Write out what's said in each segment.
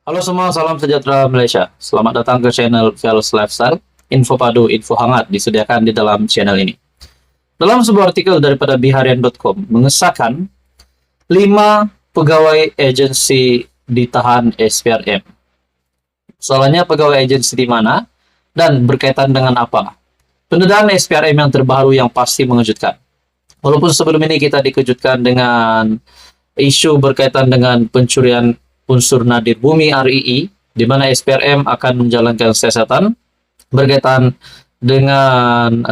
Halo semua, salam sejahtera Malaysia. Selamat datang ke channel Vels Lifestyle. Info padu, info hangat disediakan di dalam channel ini. Dalam sebuah artikel daripada biharian.com mengesahkan 5 pegawai agensi ditahan SPRM. Soalnya pegawai agensi di mana dan berkaitan dengan apa? Pendedahan SPRM yang terbaru yang pasti mengejutkan. Walaupun sebelum ini kita dikejutkan dengan isu berkaitan dengan pencurian unsur nadir bumi RII, di mana SPRM akan menjalankan siasatan berkaitan dengan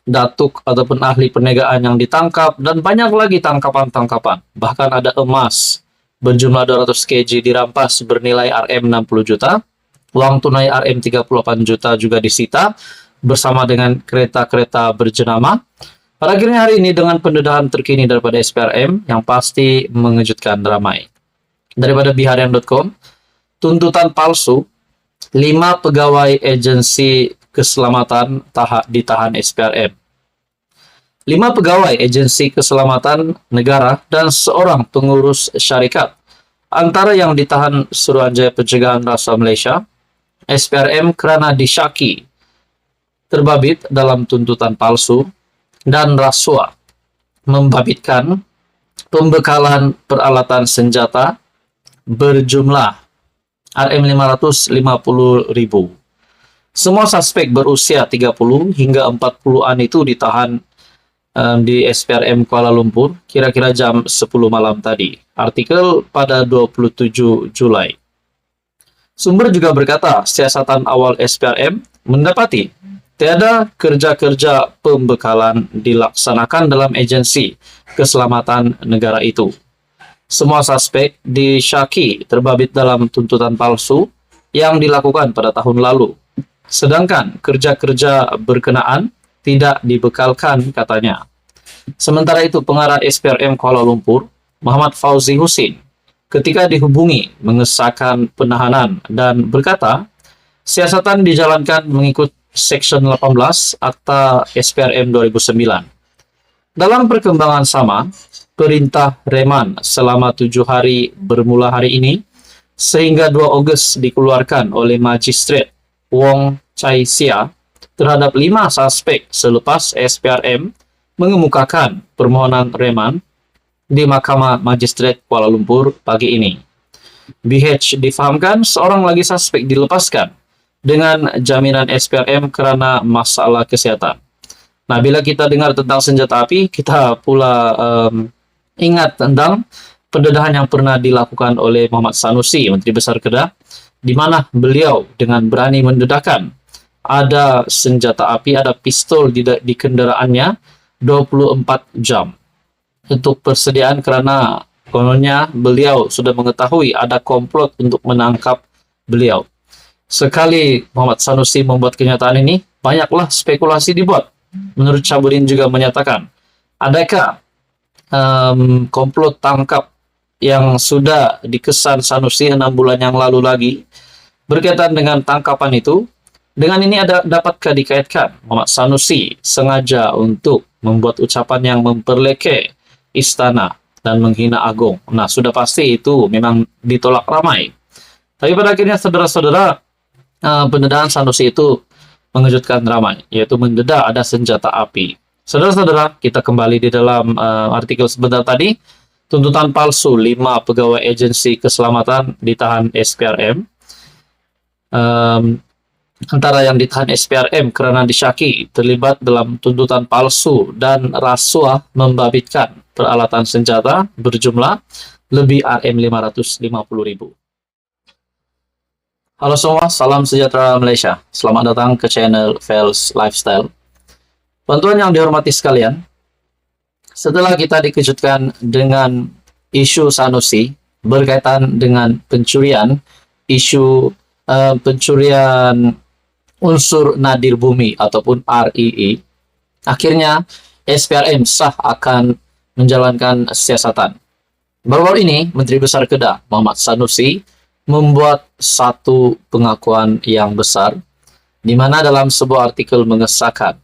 datuk ataupun ahli perniagaan yang ditangkap, dan banyak lagi tangkapan-tangkapan. Bahkan ada emas berjumlah 200 kg dirampas bernilai RM 60 juta, uang tunai RM 38 juta juga disita, bersama dengan kereta-kereta berjenama. Pada akhirnya hari ini dengan pendedahan terkini daripada SPRM yang pasti mengejutkan ramai. Daripada biharian.com, tuntutan palsu 5 pegawai agensi keselamatan ditahan SPRM. 5 pegawai agensi keselamatan negara dan seorang pengurus syarikat antara yang ditahan Suruhanjaya Pencegahan Rasuah Malaysia SPRM kerana disyaki terbabit dalam tuntutan palsu dan rasuah, membabitkan pembekalan peralatan senjata berjumlah RM550.000. Semua suspek berusia 30 hingga 40-an itu ditahan di SPRM Kuala Lumpur kira-kira jam 10 malam tadi. Artikel pada 27 Julai. Sumber juga berkata, siasatan awal SPRM mendapati tiada kerja-kerja pembekalan dilaksanakan dalam agensi keselamatan negara itu. Semua suspek disyaki terbabit dalam tuntutan palsu yang dilakukan pada tahun lalu. Sedangkan kerja-kerja berkenaan tidak dibekalkan katanya. Sementara itu pengarah SPRM Kuala Lumpur, Muhammad Fauzi Husin, ketika dihubungi mengesahkan penahanan dan berkata, siasatan dijalankan mengikut Seksyen 18 Akta SPRM 2009. Dalam perkembangan sama, perintah reman selama 7 hari bermula hari ini sehingga 2 Ogos dikeluarkan oleh Magistrat Wong Chai Sia terhadap 5 suspek selepas SPRM mengemukakan permohonan reman di Mahkamah Magistrat Kuala Lumpur pagi ini. BH difahamkan seorang lagi suspek dilepaskan dengan jaminan SPRM kerana masalah kesihatan. Nah, bila kita dengar tentang senjata api, kita pula ingat tentang pendedahan yang pernah dilakukan oleh Muhammad Sanusi, Menteri Besar Kedah, di mana beliau dengan berani mendedahkan ada senjata api, ada pistol di kendaraannya 24 jam untuk persediaan kerana kononnya beliau sudah mengetahui ada komplot untuk menangkap beliau. Sekali Muhammad Sanusi membuat kenyataan ini, banyaklah spekulasi dibuat. Menurut Syahbudin juga menyatakan, adakah komplot tangkap yang sudah dikesan Sanusi 6 bulan yang lalu lagi berkaitan dengan tangkapan itu? Dengan ini dapatkah dikaitkan Muhammad Sanusi sengaja untuk membuat ucapan yang memperlekeh istana dan menghina agung? Nah, sudah pasti itu memang ditolak ramai. Tapi pada akhirnya saudara-saudara, pendedahan Sanusi itu mengejutkan ramai, yaitu mendedah ada senjata api. Saudara-saudara, kita kembali di dalam artikel sebentar tadi. Tuntutan palsu 5 pegawai agensi keselamatan ditahan SPRM. Antara yang ditahan SPRM kerana disyaki terlibat dalam tuntutan palsu dan rasuah membabitkan peralatan senjata berjumlah lebih RM550.000. Halo semua, salam sejahtera Malaysia. Selamat datang ke channel Vels Lifestyle. Bantuan yang dihormati sekalian, setelah kita dikejutkan dengan isu Sanusi berkaitan dengan pencurian, isu pencurian unsur nadir bumi ataupun RII, akhirnya SPRM sah akan menjalankan siasatan. Baru-baru ini, Menteri Besar Kedah, Muhammad Sanusi, membuat satu pengakuan yang besar, di mana dalam sebuah artikel mengesahkan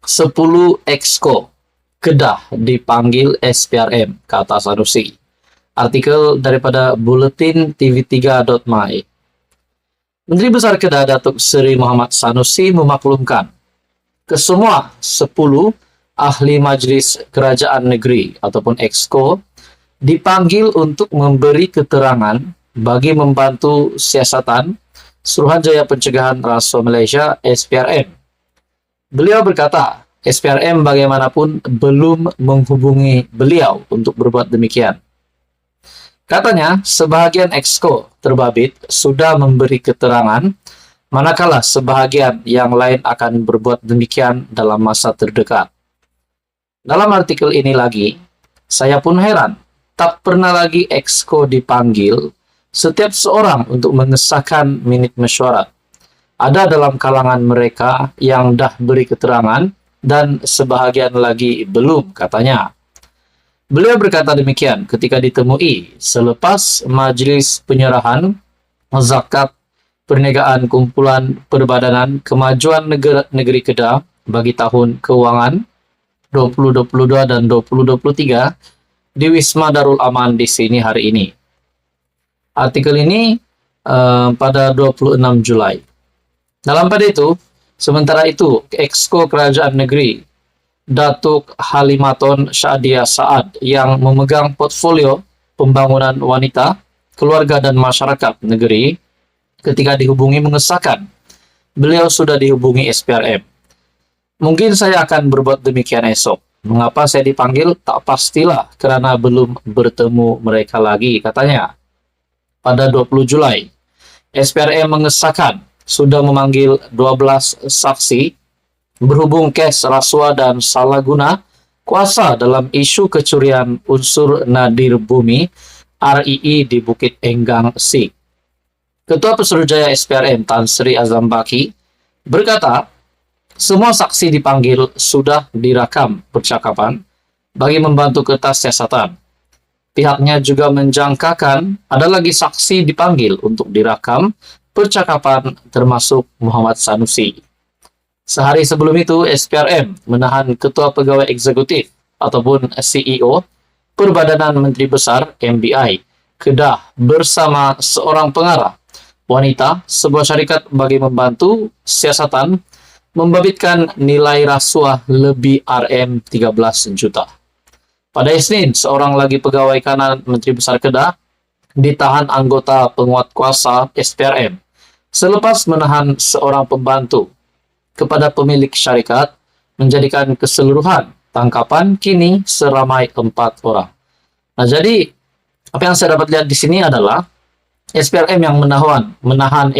10 exco Kedah dipanggil SPRM, kata Sanusi. Artikel daripada Buletin TV3.my. Menteri Besar Kedah Datuk Seri Muhammad Sanusi memaklumkan kesemua 10 ahli Majlis Kerajaan Negeri ataupun Exco dipanggil untuk memberi keterangan bagi membantu siasatan Suruhanjaya Pencegahan Rasuah Malaysia SPRM. Beliau berkata, SPRM bagaimanapun belum menghubungi beliau untuk berbuat demikian. Katanya, sebahagian Exco terbabit sudah memberi keterangan, manakala sebahagian yang lain akan berbuat demikian dalam masa terdekat. Dalam artikel ini lagi, saya pun heran, tak pernah lagi Exco dipanggil setiap seorang untuk mengesahkan minit mesyuarat. Ada dalam kalangan mereka yang dah beri keterangan dan sebahagian lagi belum, katanya. Beliau berkata demikian ketika ditemui selepas majlis penyerahan zakat perniagaan kumpulan Perbadanan Kemajuan Negeri Kedah bagi tahun keuangan 2022 dan 2023 di Wisma Darul Aman di sini hari ini. Artikel ini pada 26 Julai. Dalam pada itu, sementara itu, Exco Kerajaan Negeri Datuk Halimaton Syadia Saad yang memegang portfolio pembangunan wanita, keluarga dan masyarakat negeri ketika dihubungi mengesahkan beliau sudah dihubungi SPRM. Mungkin saya akan berbuat demikian esok. Mengapa saya dipanggil? Tak pastilah kerana belum bertemu mereka lagi, katanya. Pada 20 Julai, SPRM mengesahkan sudah memanggil 12 saksi berhubung kes rasuah dan salah guna kuasa dalam isu kecurian unsur nadir bumi RII di Bukit Enggang Sik. Ketua Pesuruhjaya SPRM Tan Sri Azam Baki berkata, semua saksi dipanggil sudah dirakam percakapan bagi membantu kertas siasatan. Pihaknya juga menjangkakan ada lagi saksi dipanggil untuk dirakam percakapan termasuk Muhammad Sanusi. Sehari sebelum itu, SPRM menahan Ketua Pegawai Eksekutif ataupun CEO Perbadanan Menteri Besar MBI Kedah bersama seorang pengarah wanita sebuah syarikat bagi membantu siasatan membabitkan nilai rasuah lebih RM13 juta. Pada Isnin, seorang lagi pegawai kanan Menteri Besar Kedah ditahan anggota penguat kuasa SPRM selepas menahan seorang pembantu kepada pemilik syarikat menjadikan keseluruhan tangkapan kini seramai 4 orang. Nah, jadi apa yang saya dapat lihat di sini adalah SPRM yang menahan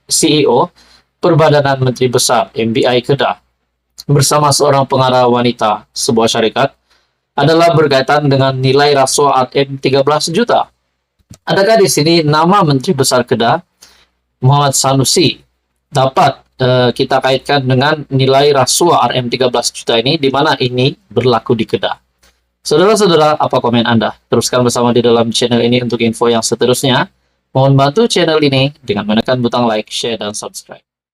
CEO Perbadanan Menteri Besar MBI Kedah bersama seorang pengarah wanita sebuah syarikat adalah berkaitan dengan nilai rasuah RM13 juta. Adakah di sini nama Menteri Besar Kedah Muhammad Sanusi dapat kita kaitkan dengan nilai rasuah RM13 juta ini, di mana ini berlaku di Kedah? Saudara-saudara, apa komen Anda? Teruskan bersama di dalam channel ini untuk info yang seterusnya. Mohon bantu channel ini dengan menekan butang like, share, dan subscribe.